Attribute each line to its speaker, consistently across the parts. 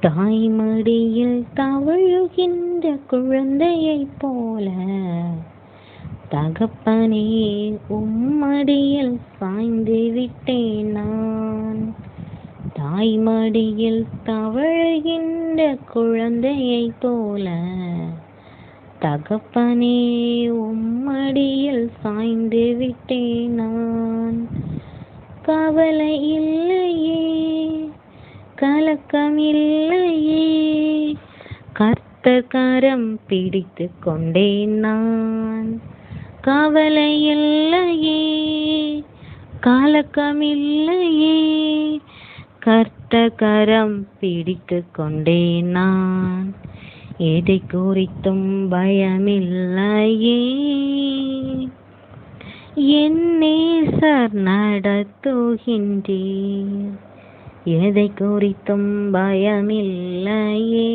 Speaker 1: தாய்மடியில் தவழுகின்ற குழந்தையைப் போல தகப்பனே உம்மடியில் சாய்ந்து விட்டேன் நான். தாய்மடியில் தவழுகின்ற குழந்தையைப் போல தகப்பனே உம்மடியில் சாய்ந்து விட்டேன் நான். கவலை இல்லையே, கலக்கம் இல்லையே, கர்த்தர் கரம் பிடித்து கொண்டேன் நான். கவலை இல்லையே, கலக்கம் இல்லையே, கர்த்தர் கரம் பிடித்து கொண்டேன் நான். எதை குறித்தும் பயமில்லையே, என் நேசர் நடத்துகின்றீர். எதை குறித்தும் பயமில்லையே,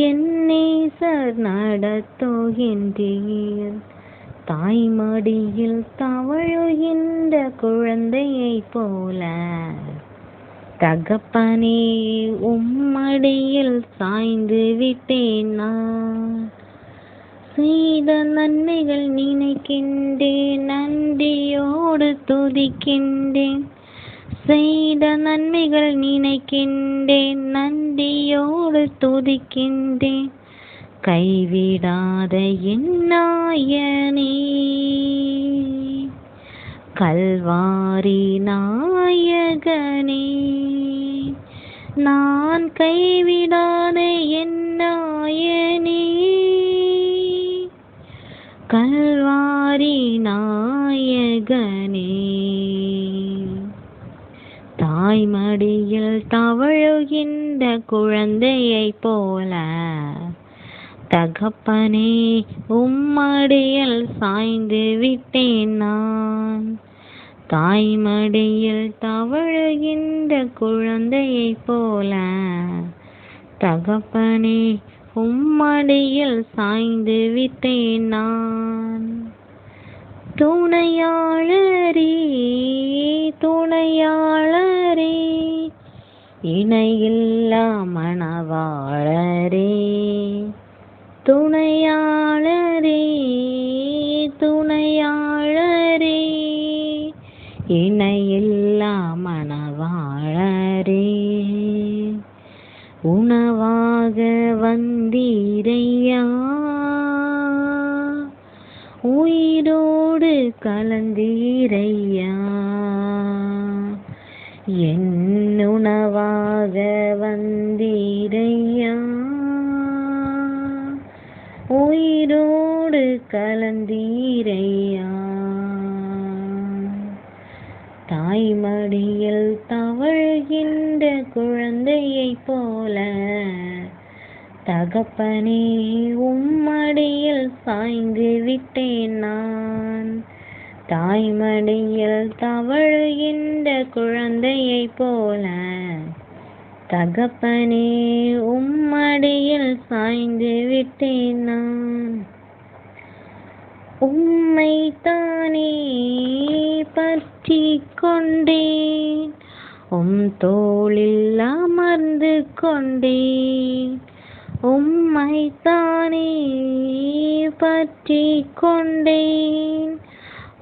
Speaker 1: என் நேசர் நடத்துகின்றீர். தாய்மடியில் தவழுகின்ற குழந்தையைப் போல தகப்பனே உம்மடியில் சாய்ந்து விட்டேன் நான். செய்த நன்மைகள் நினைக்கின்றேன், நன்றியோடு துதிக்கின்றேன். செய்த நன்மைகள் நினைக்கின்றேன், நன்றியோடு துதிக்கின்றேன். கைவிடாத என் நாயனே, கல்வாரி நாயகனே, நான் கைவிடாத என் நாயனே, கல்வாரி நாயகனே. தாய்மடியில் தவழுகின்ற குழந்தையைப் போல தகப்பனே உம்மடியில் சாய்ந்து விட்டேன் நான். தாய்மடியில் தவழுகின்ற குழந்தையைப் போல தகப்பனே உம்மடியில் சாய்ந்து விட்டேன் நான். துணையாளரே, துணையாளரே, இணையில்லா மணவாளரே. துணையாளரே, துணையாளரே, இணையில்லா மணவாளரே. உணவாக வந்தீரையா, உயிரோடு கலந்தீரையா. என் உணவாக வந்தீரையா, உயிரோடு கலந்தீரையா. தாய்மடியில் தவழ்கின்ற குழந்தையைப் போல தகப்பனே உம்மடியில் சாய்ந்து விட்டேன் நான். தாய்மடியில் தவழ்கின்ற குழந்தையைப் போல தகப்பனே உம்மடியில் சாய்ந்து விட்டேன் நான். உம்மைத்தானே பற்றி கொண்டேன், உம் தோளில் அமர்ந்து கொண்டேன். உம்மைத்தானே பற்றி கொண்டேன்,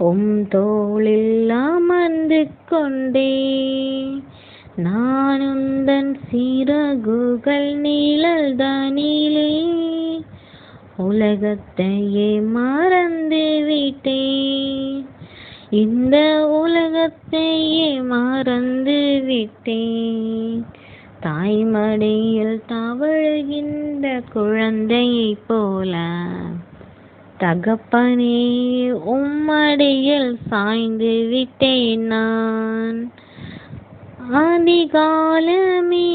Speaker 1: உம் தோளில் அமர்ந்து கொண்டேன். நான் உந்தன் சிறகுகள் நிழல்தனிலே உலகத்தையே மறந்து விட்டேன். இந்த உலகத்தையே மறந்து விட்டேன். தாய்மடியில் தவழுகின்ற குழந்தையைப் போல தகப்பனே உம்மடியில் சாய்ந்து விட்டேன் நான். அதிகாலமே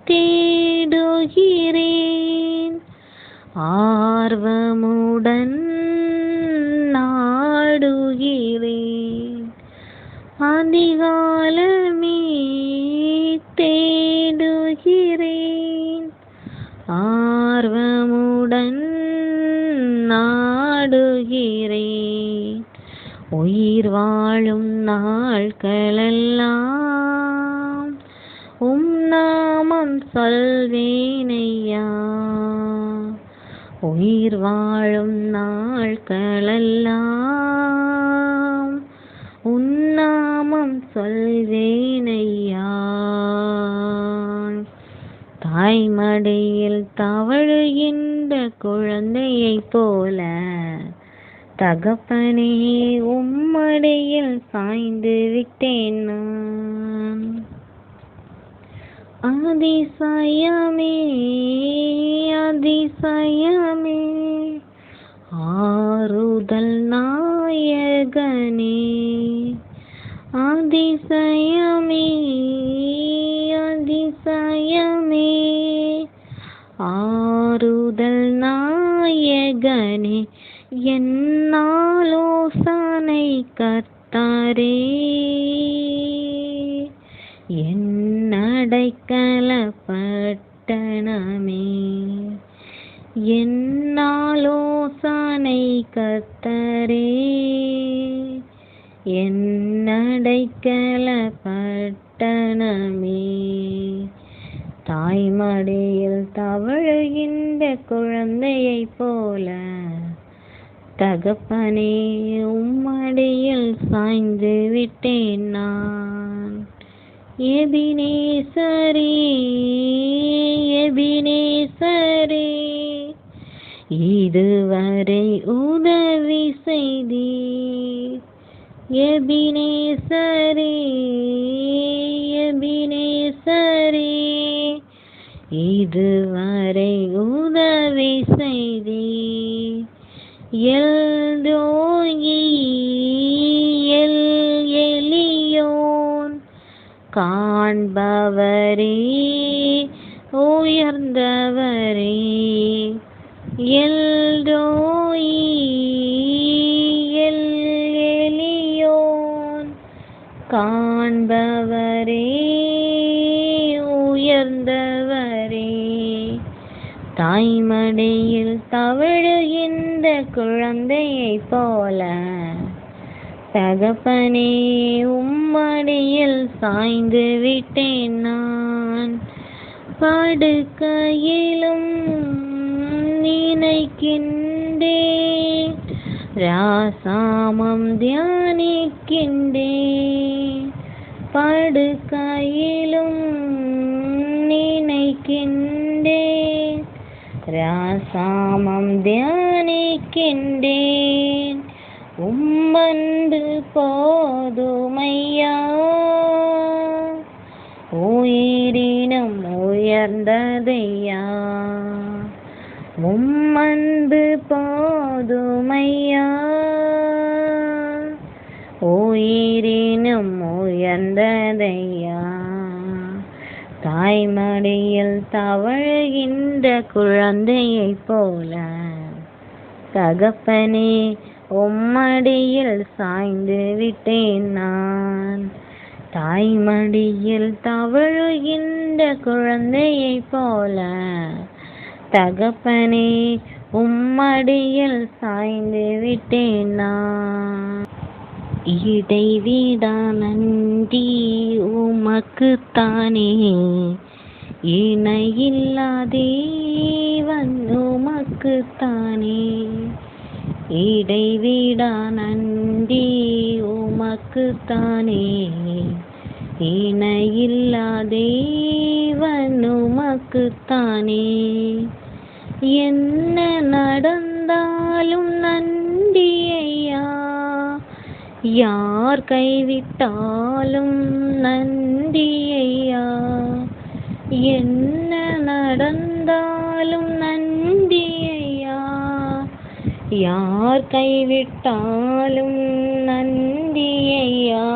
Speaker 1: தேடுகிறேன், ஆர்வமுடன் நாடுகிறேன். அதிகாலமே தேடுகிறேன், ஆர்வமுடன் நாடுகிறேன். உயிர் வாழும் நாட்களெல்லாம் உம் நாமம் சொல்வேனையா. உயிர் வாழும் நாட்களெல்லாம் உன்னாமம் சொல்வேனையா. தாய்மடியில் தவழுகின்ற குழந்தையைப் போல தகப்பனே உம்மடியில் சாய்ந்து விட்டேன் நான். அதிசயமே அதிசயமே ஆறுதல் நாயகனே. அதிசயமே அதிசயமே ஆறுதல் நாயகனே. என்னாலோசனை கர்த்தாரே, என்னடைக்கல பட்டணமே. என்னாலோசனை கர்த்தாரே, என்னடைக்கல பட்டணமே. தாய்மடியில் தவழுகின்ற குழந்தையைப் போல தகப்பனே உம்மடியில் சாய்ந்து விட்டேன் நான். எபினேசரே எபினேசரே இதுவரை உதவி செய்தீர். எபினேசரே எபினேசரே இதுவரை உதவி செய்தீர். எல்ரோயி எல் எலியோன் காண்பவரே உயர்ந்தவரே. எல்ரோயி எல் எலியோன் காண்பவரே உயர்ந்தவரே. தாய்மடியில் தவழுகின்ற குழந்தையைப் போல தகப்பனே உம்மடியில் சாய்ந்து விட்டேன் நான். படுக்கையிலும் நினைக்கின்றேன், ராசாமம் தியானிக்கின்றேன். படுக்கையிலும் நினைக்கின்றேன், ராசாமம் தியானிக்கின்றேன். உம்மன்பு போதுமையா, உயிரினும் உயர்ந்ததையா. உம்மன்பு போதுமையா, உயிரினும் உயர்ந்ததையா. தாய்மடியில் தவழுகின்ற குழந்தையைப் போல தகப்பனே உம்மடியில் சாய்ந்து விட்டேன் நான். தாய்மடியில் தவழுகின்ற குழந்தையைப் போல தகப்பனே உம்மடியில் சாய்ந்து விட்டேன் நான். இடைவிடா நன்றி உமக்குத்தானே, இணையில்லா தேவன் உமக்குத்தானே. இடைவிடா நன்றி உமக்குத்தானே, இணையில்லா தேவன் உமக்குத்தானே. என்ன நடந்தாலும் நன்றி ஐயா, யார் கைவிட்டாலும் நன்றி ஐயா. என்ன நடந்தாலும் நன்றி ஐயா, யார் கைவிட்டாலும் நன்றி ஐயா.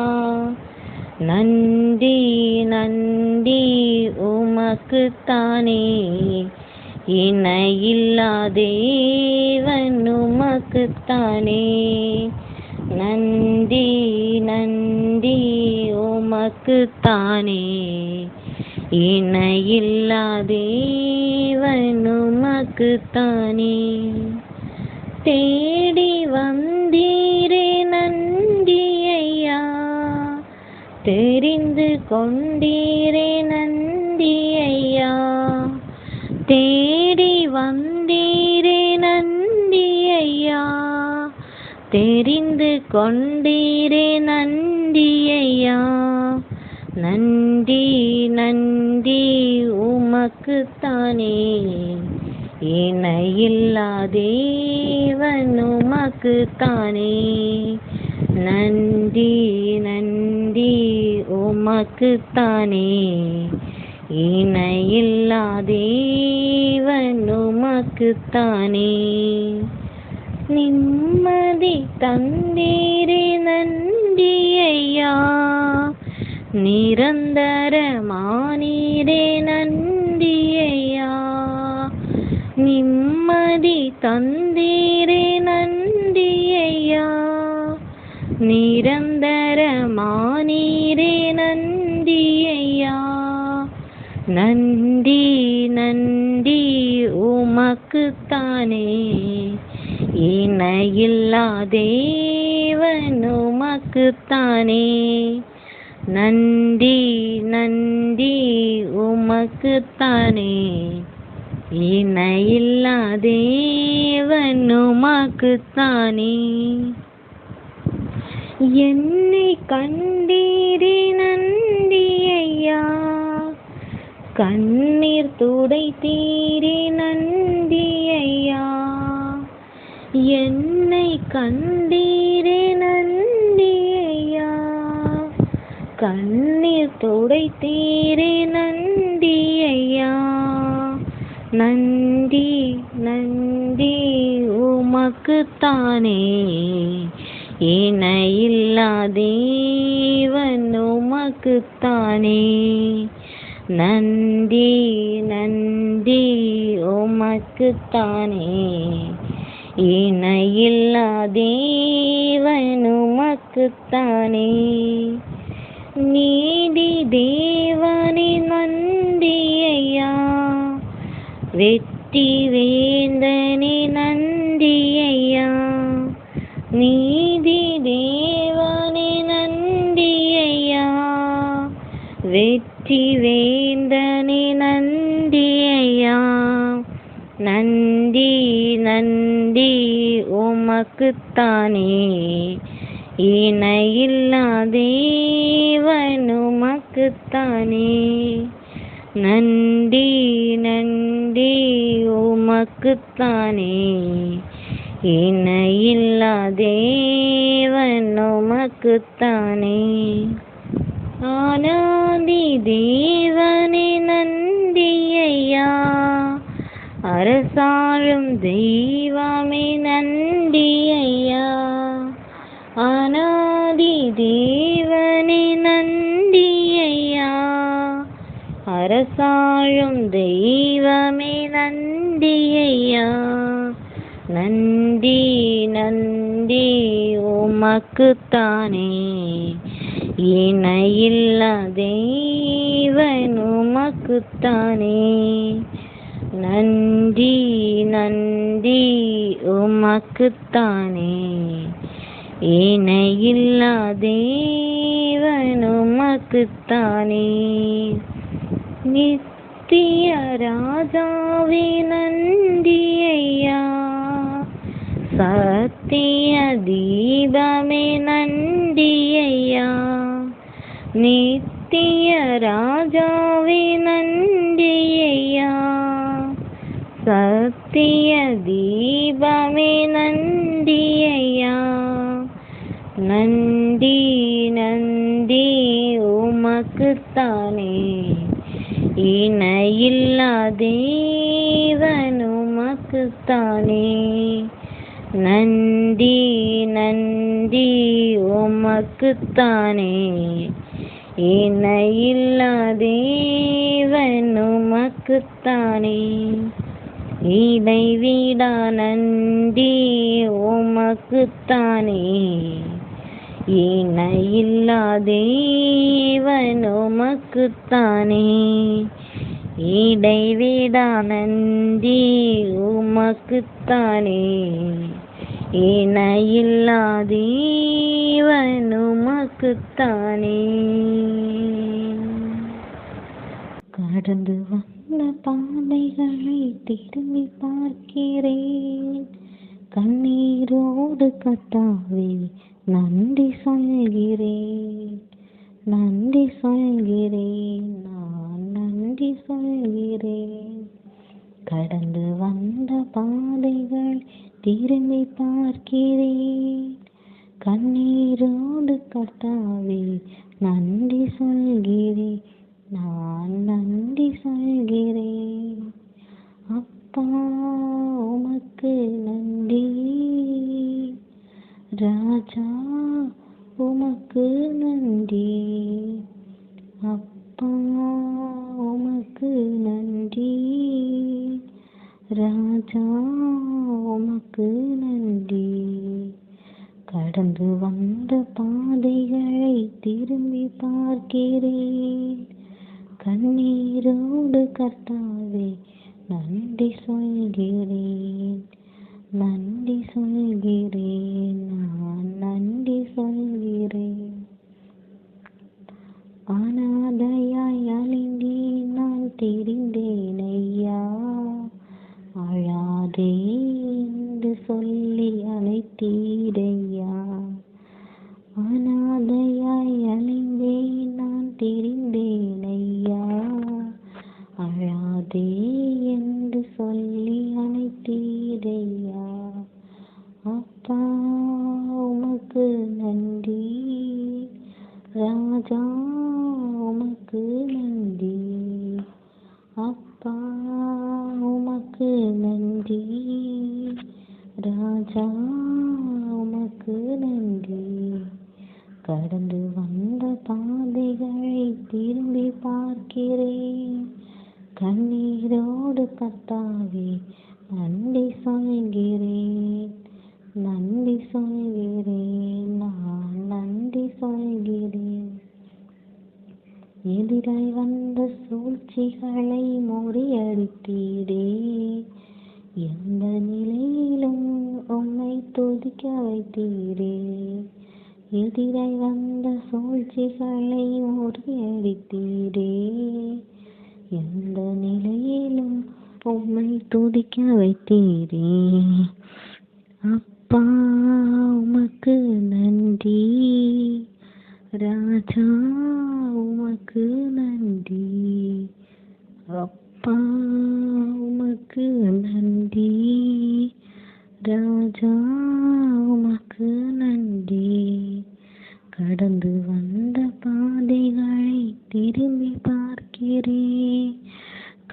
Speaker 1: நன்றி நன்றி உமக்குத்தானே, இணையில்லா தேவன் உமக்குத்தானே. நன்றி நன்றி உமக்குத்தானே, இணையில்லா தேவன் உமக்குத்தானே. தேடி வந்தீரே நன்றி ஐயா, தெரிந்து கொண்டீரே நன்றி ஐயா. தெரிந்து கொண்டீரே நன்றி ஐயா. நன்றி நன்றி உமக்குத்தானே, இணையில்லா தேவன் உமக்குத்தானே. நன்றி நன்றி உமக்குத்தானே, இணையில்லா தேவன் உமக்குத்தானே. நிம்மதி தந்தீரே நன்றி ஐயா. நிரந்தரமானீரே நன்றி ஐயா. நிம்மதி தந்தீரே நன்றி ஐயா. நிரந்தரமானீரே நன்றி ஐயா. நன்றி நன்றி உமக்குத்தானே, இணையில்லா தேவன் உமக்குத்தானே. நன்றி நன்றி உமக்குத்தானே, இணையில்லா தேவன் உமக்குத்தானே. என்னை கண்டீரே நன்றி ஐயா. கண்ணீர் துடைத்தீரே நன்றி ஐயா. என்னை கண்டீரே நன்றி ஐயா. கண்ணீர் துடைத்தீரே நன்றி ஐயா. நன்றி நன்றி உமக்குத்தானே, இணையில்லா தேவன் உமக்குத்தானே. நன்றி நன்றி உமக்குத்தானே, இணையில்லா தேவன் உமக்குத்தானே. நீதி தேவனே நன்றி ஐயா. வெற்றி வேந்தனே நன்றி ஐயா. நீதி தேவனே நன்றி ஐயா. வெற்றி வேந்தனே நன்றி ஐயா. நன்றி நன்றி உமக்குத்தானே, இணையில்லா தேவன் உமக்குத்தானே. நன்றி நன்றி உமக்குத்தானே, இணையில்லா தேவன் உமக்குத்தானே. ஆனாதி தேவனே நன்றி ஐயா. அரசாளும் தெய்வமே நன்றி ஐயா. ஆனாதி தேவனே நன்றி ஐயா. அரசாளும் தெய்வமே நன்றி ஐயா. நன்றி நன்றி உமக்குத்தானே, இணையில்லா தேவன் உமக்குத்தானே. நன்றி நன்றி உமக்குத்தானே, இணையில்லா தேவன் உமக்குத்தானே. நித்திய ராஜாவே நன்றி ஐயா. சத்திய தீபமே நன்றி ஐயா. நித்திய ராஜாவே நன்றி ஐயா. சத்திய தீபமே நன்றி ஐயா. நன்றி நன்றி உமக்குத்தானே, இணையில்லா தேவன் உமக்குத்தானே. நன்றி நன்றி உமக்குத்தானே, இணையில்லா தேவன் உமக்குத்தானே. இடைவிடா நன்றி உமக்குத்தானே, இணையில்லா தேவன் உமக்குத்தானே. இடைவிடா நன்றி உமக்குத்தானே, இணையில்லா தேவன் உமக்குத்தானே. கடந்து வந்த பாதைகளை திரும்பி பார்க்கிறேன். கண்ணீரோடு கத்தாவே நன்றி சொல்கிறேன், நன்றி சொல்கிறேன், நான் நன்றி சொல்கிறேன். கடந்து வந்த பாதைகள் திரும்பி பார்க்கிறேன், கண்ணீரோடு கத்தாவே நன்றி சொல்கிறேன், நான் நன்றி சொல்கிறேன். அப்பா உமக்கு நன்றி, ராஜா உமக்கு நன்றி, அப்பா உமக்கு நன்றி, ராஜா உமக்கு நன்றி. கடந்து வந்த பாதைகளை திரும்பி பார்க்கிறேன், கண்ணீரோடு கர்த்தாவே நன்றி சொல்கிறேன், நன்றி சொல்கிறேன், நான் நன்றி சொல்கிறேன். அனாதையாய் அழிந்தேன் நான் தெரிந்தேன் ஐயா, அழாதே என்று சொல்லி அழைத்தீரையா. அனாதையாய் அழிந்தேன் நான் தெரிந்தேன் ஐயா, அழாதே என்று சொல்லி அழைத்தீரையா. அப்பா உமக்கு நன்றி, ராஜா உமக்கு நன்றி, அப்பா உமக்கு நன்றி, ராஜா உமக்கு நன்றி. கடந்து வந்த பாதைகளை திரும்பி பார்க்கிறேன், கண்ணீரோடு கர்த்தாவே நன்றி சொல்கிறேன், நன்றி சொல்கிறேன், நான் நன்றி சொல்கிறேன். எதிராய் வந்த சூழ்ச்சிகளை முறியடித்தீரே, எந்த நிலையிலும் உம்மை துதிக்க வைத்தீரே. எதிராய் வந்த சூழ்ச்சிகளை முறியடித்தீரே, எந்த நிலையிலும் உம்மை துதிக்க வைத்தீரே. அப்பா உமக்கு நன்றி, ராஜா உமக்கு நன்றி, அப்பா உமக்கு நன்றி, ராஜா உமக்கு நன்றி. கடந்து வந்த பாதைகளை திரும்பி பார்க்கிறேன்,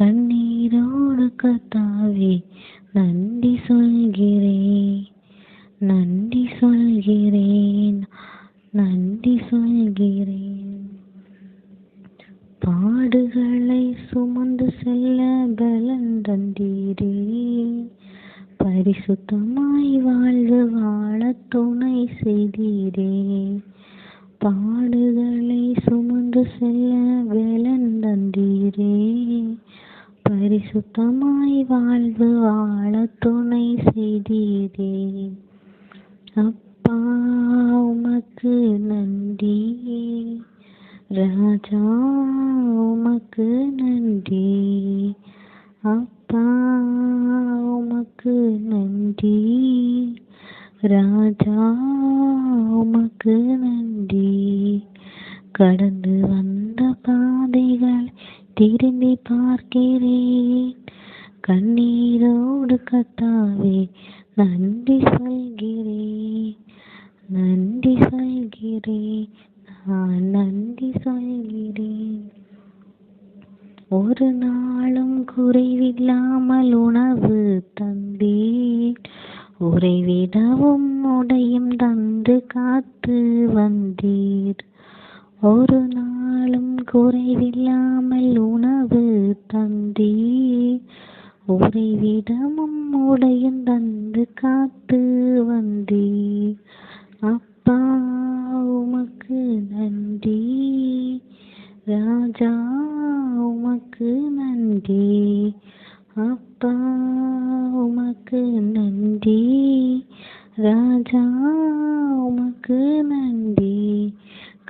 Speaker 1: கண்ணீரோடு கர்த்தாவே நன்றி சொல்கிறேன், நன்றி சொல்கிறேன், நன்றி சொல்கிறேன். பாடுகளை சுமந்து செல்ல பலன் தந்தீரே, பரிசுத்தமாய் வாழ்வு வாழ துணை செய்தீரே. பாடுகளை சுமந்து செல்ல பலன் தந்தீரே, பரிசுத்தமாய் வாழ்வு வாழ துணை செய்தீரே. அப்பா உமக்கு நன்றி, ராஜா உமக்கு நன்றி, அப்பா உமக்கு நன்றி, ராஜா உமக்கு நன்றி. கடந்து வந்த பாதைகள் திரும்பி பார்க்கிறேன், கண்ணீரோடு கர்த்தாவே நன்றி சொல்கிறேன், நன்றி சொல்கிறேன், நான் நன்றி சொல்கிறேன். ஒரு நாளும் குறைவில்லாமல் உணவு தந்தீர், உறைவிடவும் உடையும் தந்து காத்து வந்தீர். ஒரு நாளும் குறைவில்லாமல் உணவு தந்தீர், உறைவிடமும் உடையும் தந்து காத்து வந்தீர். அப்பா உமக்கு நன்றி, ராஜா உமக்கு நன்றி, அப்பா உமக்கு நன்றி, ராஜா உமக்கு நன்றி.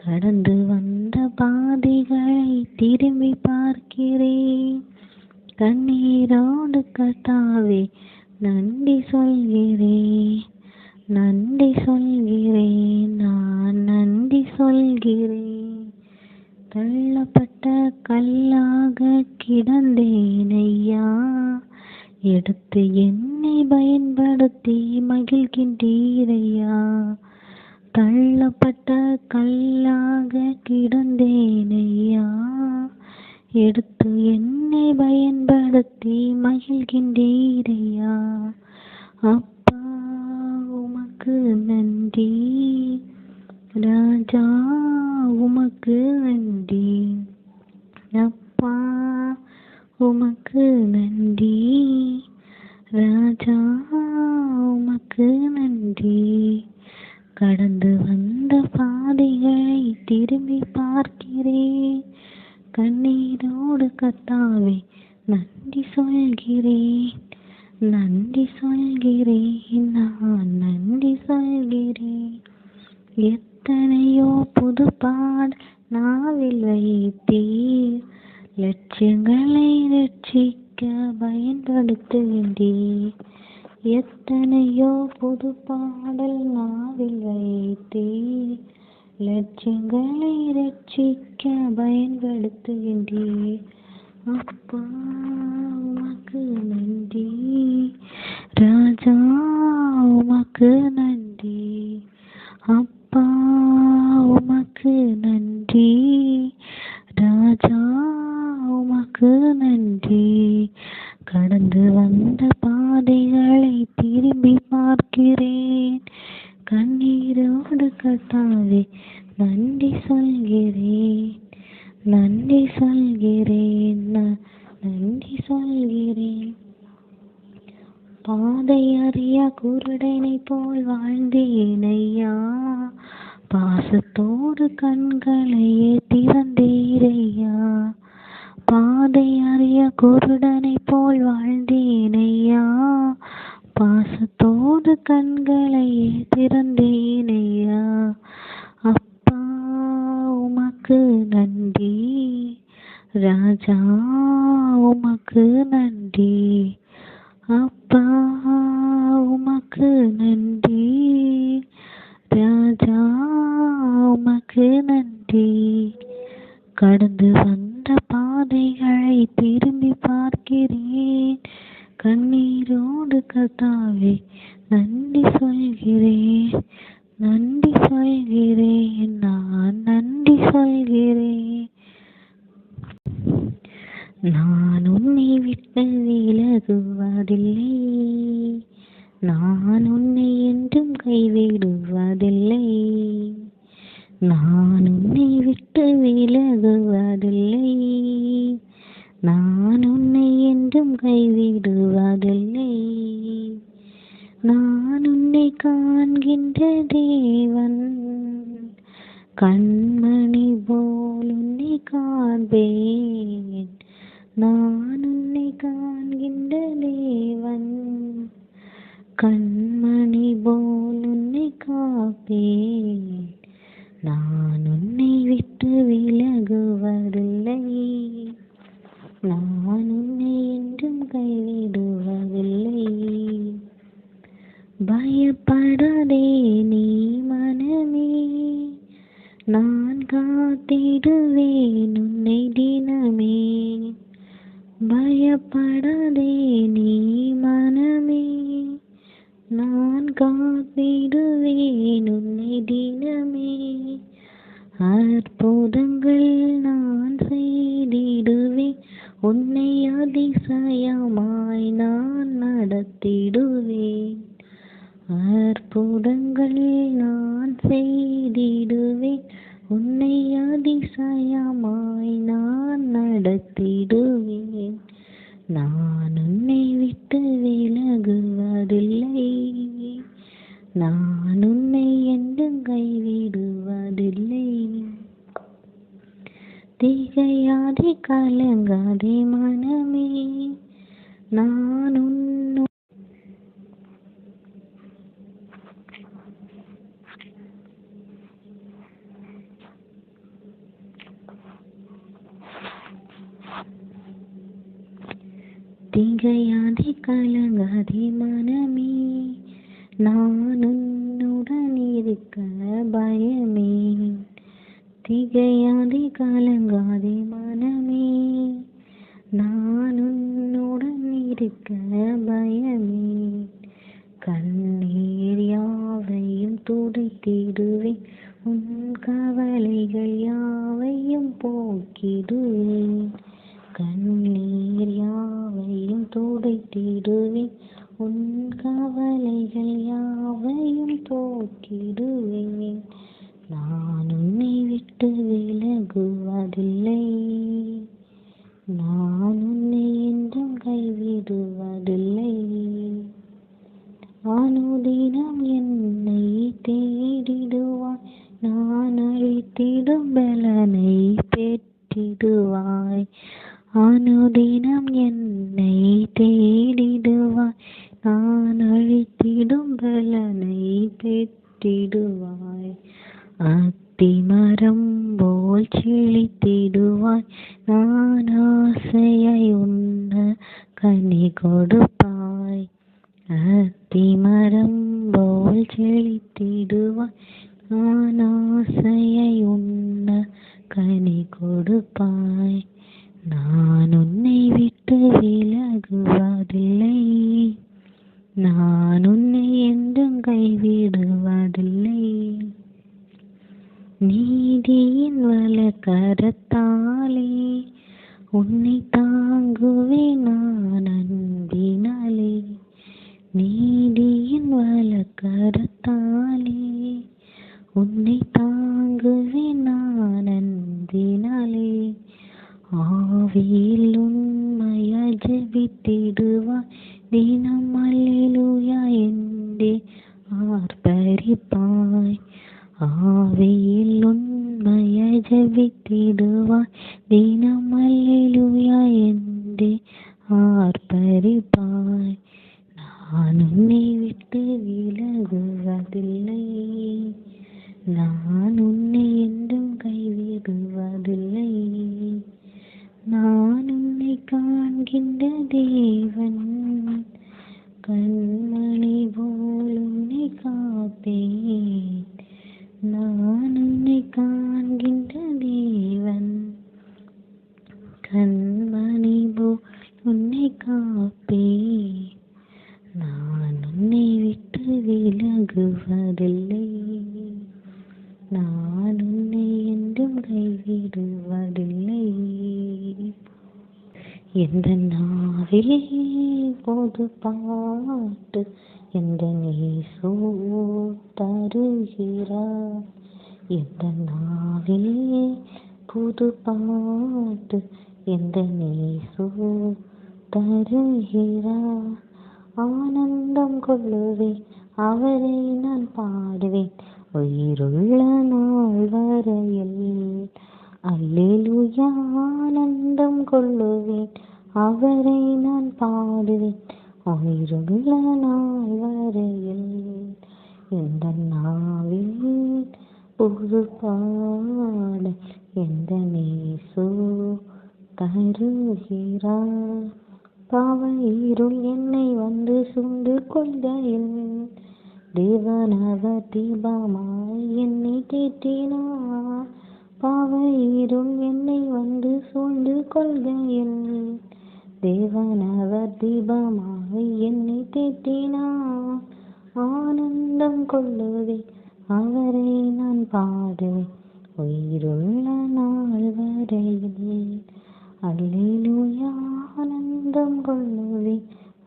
Speaker 1: கடந்து வந்த பாதைகளை திரும்பி பார்க்கிறேன், கண்ணீரோடு கர்த்தாவே நன்றி சொல்கிறேன், நன்றி சொல்கிறேன், நான் நன்றி சொல்கிறேன். தள்ளப்பட்ட கல்லாக கிடந்தேன் ஐயா, எடுத்து என்னை பயன்படுத்தி மகிழ்கின்றீரையா. தள்ளப்பட்ட கல்லாக கிடந்தேன் ஐயா, எடுத்து என்னை பயன்படுத்தி மகிழ்கின்றீரையா. அப்பா உமக்கு நன்றி, ராஜா உமக்கு நன்றி. அப்பா உமக்கு நன்றி, ராஜா உமக்கு நன்றி. கடந்து வந்த பாதைகளை திரும்பி பார்க்கிறேன், கண்ணீரோடு கர்த்தாவே நன்றி சொல்கிறேன், நன்றி சொல்கிறேன், நான் நன்றி சொல்கிறேன். எத்தனையோ புது பாடல் நாவில் வைத்தீர், லட்சியங்களை ரட்சிக்க பயன்படுத்துகின்றீர். எத்தனையோ புது பாடல் நாவில் வைத்தீர், லட்சியங்களை ரட்சிக்க பயன்படுத்துகின்றீர். அப்பா உமக்கு நன்றி, ராஜா உமக்கு நன்றி. அப்பா உமக்கு நன்றி, ராஜா உமக்கு நன்றி. கடந்து வந்த பாதைகளை திரும்பி பார்க்கிறேன், கண்ணீரோடு கர்த்தாவே நன்றி சொல்கிறேன், நன்றி சொல்கிறேன், நன்றி சொல்கிறேன். பாதை அறியா குருடனை போல் வாழ்ந்தேன் ஐயா, பாசத்தோடு கண்களையே திறந்தீரையா. பாதை அறிய குருடனை போல் வாழ்ந்தேன் ஐயா, பாசத்தோடு கண்களையே திறந்தேன் ஐயா. அப்பா உமக்கு நன்றி, ராஜா உமக்கு நன்றி. அப்பா உமக்கு நன்றி, ராஜா உமக்கு நன்றி. கடந்து வந்த பாதைகளை திரும்பி பார்க்கிறேன், கண்ணீரோடு கர்த்தாவே நன்றி சொல்கிறேன், நன்றி சொல்கிறேன், நான் நன்றி சொல்கிறேன். நான் உன்னை விட்டு விலகுவதில்லை, நான் உன்னை என்றும் கைவிடுவதில்லை. நான் உன்னை விட்டு விலகுவதில்லை, நான் உன்னை என்றும் கைவிடுவதில்லை. நான் உன்னை காண்கின்ற தேவன், கண்மணி போல் உன்னை காண்பேன். நான் உன்னை காண்கின்ற தேவன், கண்மணி போல் உன்னை காப்பேன். நான் உன்னை விட்டு விலகுவதில்லை, நான் உன்னை என்றும் கைவிடுவதில்லை. பயப்படாதே நீ மனமே, நான் காத்திடுவேன் உன்னை தினமே. பயப்படாதே நீ மனமே, நான் காத்திடுவேன் உன்னை தினமே. அற்புதங்கள் நான் செய்திடுவேன், உன்னை அதிசயமாய் நான் நடத்திடுவேன். அற்புதங்கள் நான் செய்திடுவேன், உன்னை அதிசயமாய் நான் நடத்திடுவேன். நான் உன்னை விட்டு விலகுவதில்லை, நான் உன்னை என்றும் கைவிடுவதில்லை. திகையாதே கலங்காதே மனமே, நான் உன்னை திகையாதே கலங்காதே மனமே, நான் உன்னுடன் இருக்க பயமே. திகையாதே கலங்காதே மனமே, நான் உன்னுடன் இருக்க பயமே. கண்ணீர் யாவையும் துடைத்திடுவேன், உன் கவலைகள் யாவையும் போக்கிடுவேன். கண்ணீர் யாவையும் துடைத்திடுவேன், உன் கவலைகள் யாவையும் போக்கிடுவேன். நான் உன்னை விட்டு விலகுவதில்லை, நான் உன்னை என்றும் கைவிடுவதில்லை. அனுதினம் என்னை தேடிடுவாய், நான் அழித்திடும் பலனை பெற்றிடுவாய். அனுதினம் என்னை தேடிடுவாய், நான் அழித்திடும் பலனை பெற்றிடுவாய். அத்திமரம் போல் செழித்திடுவாய், நான் ஆசையாய் உண்ண கனி கொடுப்பாய். அத்திமரம் போல் செழித்திடுவாய், நான் ஆசையாய் உண்ண கனி கொடுப்பாய். நான் உன்னை விட்டு விலகுவதில்லை, நான் உன்னை என்றும் கைவிடுவதில்லை. நீதியின் வலக்கரத்தாலே உன்னை தாங்குவேன் நான் அன்பினாலே. நீதியின் வலக்கரத்தாலே உன்னை தாங்குவேன் நான் அன்பினாலே. ஆவியில் உண்மையாய் ஜெபித்திடுவாய், தினம் அல்லேலூயா என்றே ஆர்ப்பரிப்பாய். ஆவியில் உண்மையாய் ஜெபித்திடுவாய், தினம் அல்லேலூயா என்றே ஆர்ப்பரிப்பாய். நான் உன்னை விட்டு விலகுவதில்லை, நான் உன்னை என்றும் கைவிடுவதில்லை. நான் உன்னை காண்கின்ற தேவன், கண்மணி போல் உன்னை காப்பேன். நான் உன்னை காண்கின்ற தேவன், கண்மணி போல் உன்னை காப்பேன். நான் உன்னை விட்டு விலகுவதில்லை, நான் உன்னை என்றும் கைவிடுவதில்லை. எந்த நாவில் பொது பாட்டு எந்த இயேசு தருகிறார். எந்த நாவில் புது பாட்டு எந்த இயேசு தருகிறார். ஆனந்தம் கொள்ளுவேன், அவரை நான் பாடுவேன் உயிருள்ள நாள் வரையில். அல்லேலூயா ஆனந்தம் கொள்ளுவேன், அவரை நான் பாடுவேன் உயிருள்ள நாள் வரையில். எந்த நாவில் புது பாட எந்த இயேசு தருகிறார். பாவ இருள் என்னை வந்து சூழ்ந்து கொள்கையில், தேவனவர் தீபமாய் என்னை தேற்றினார். பாவ இருள் என்னை வந்து சூழ்ந்து கொள்கையில், தேவனவர் தீபமாய் என்னை தேற்றினார். ஆனந்தம் கொள்ளுவேன், அவரை நான் பாடுவேன் உயிருள்ள நாள் வரையில். அல்லேலூயா ஆனந்தம் கொள்ளுவேன்,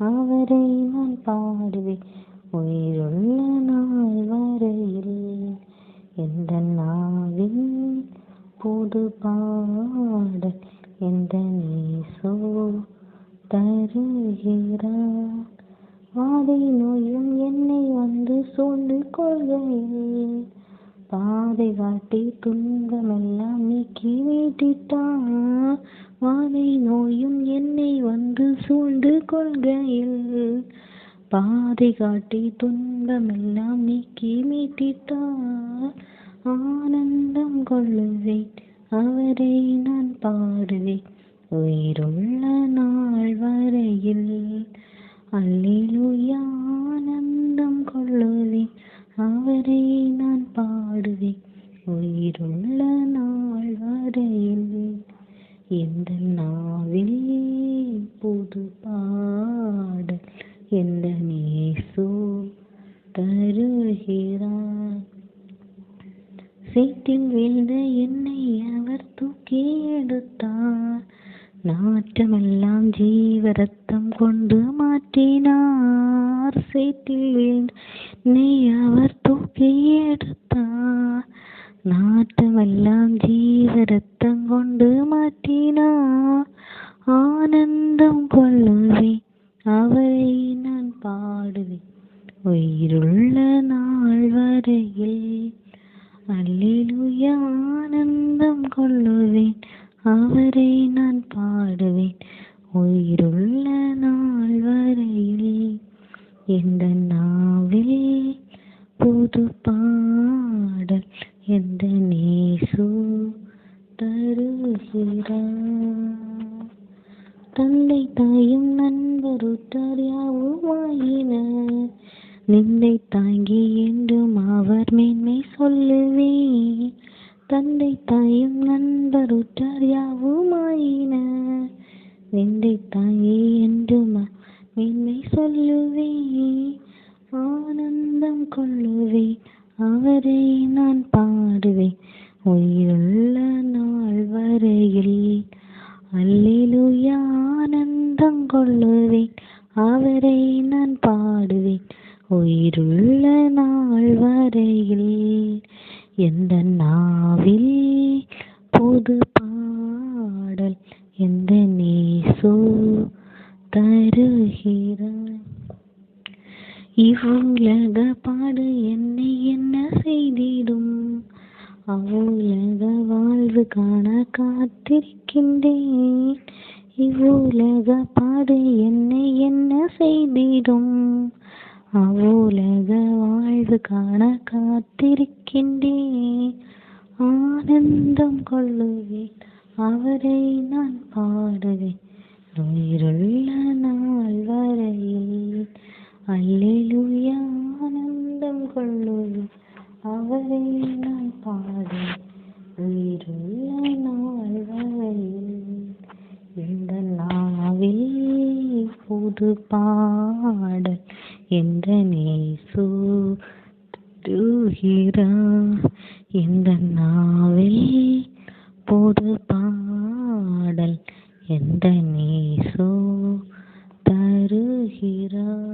Speaker 1: அவரை நான் பாடுவேன் உயிருள்ள நாள் வரையில். எந்த நாவில் புது பாடல் எந்த இயேசு தருகிறார். வாதை நோயும் என்னை வந்து சூழ்ந்து கொள்கையில், பாதை காட்டி துன்பமெல்லாம் நீக்கி மீட்டிட்டார். வாதை நோயும் என்னை வந்து சூழ்ந்து கொள்கையில், பாதை காட்டி துன்பமெல்லாம் நீக்கி மீட்டிட்டார். ஆனந்தம் கொள்ளுவேன், அவரை நான் பாடுவேன் உயிருள்ள நாள் வரையில். நாட்டமெல்லாம் ஜீவரத்தம் கொண்டு மாற்றினார். சேற்றில் வீழ்ந்த நீ அவர் தூக்கி எடுத்தார். நாட்டமெல்லாம் ஜீவரத்தம் கொண்டு மாற்றினார். ஆனந்தம் கொள்ளுவேன், அவரை நான் பாடுவேன் உயிருள்ள நாள் வரையில். அல்லேலூயா, ஆனந்தம் கொள்ளுவேன், அவரை நான் பாடுவேன் உயிருள்ள நாள் வரையில். எந்த நாவில் புது பாடல் எந்த நேசு தருகிறார். தந்தை தாயும் நண்பருட்டார் யாவுமாயினர், நிந்தை தாங்கி என்றும் அவர் மேன்மை சொல்லுவேன். தந்தை தாயும் நண்பருட்டார் யாவுமாயினர், நிந்தை தாங்கி என்றும் மேன்மை சொல்லுவேன். ஆனந்தம் கொள்ளுவேன், அவரை நான் பாடுவேன் உயிருள்ள நாள் வரையில். அல்லேலூயா, ஆனந்தம் கொள்ளுவேன், அவரை நான் பாடுவேன் உயிருள்ள நாள் வரையில். எந்த நாவில் புது பாடல் எந்த நேசு தருகிறார். இவ்வுலக பாடு என்னை என்ன செய்திடும், அவ்வுலக வாழ்வு காண காத்திருக்கின்றேன். இவ்வுலக பாடு என்னை என்ன செய்திடும், அவ்வுலக வாழ்வு காண காத்திருக்கின்றேன். ஆனந்தம் கொள்ளுவேன், அவரை நான் பாடுவேன் உயிருள்ள நாள் வரையில். அல்லேலூயா, ஆனந்தம் கொள்ளுவேன், அவரை நான் பாடுவேன் உயிருள்ள நாள் வரையில். இந்த நாவில் புது பாடல் எந்த நேசு தருகிறார். இந்த நாவில் புது பாடல் எந்த நேசு தருகிறார்.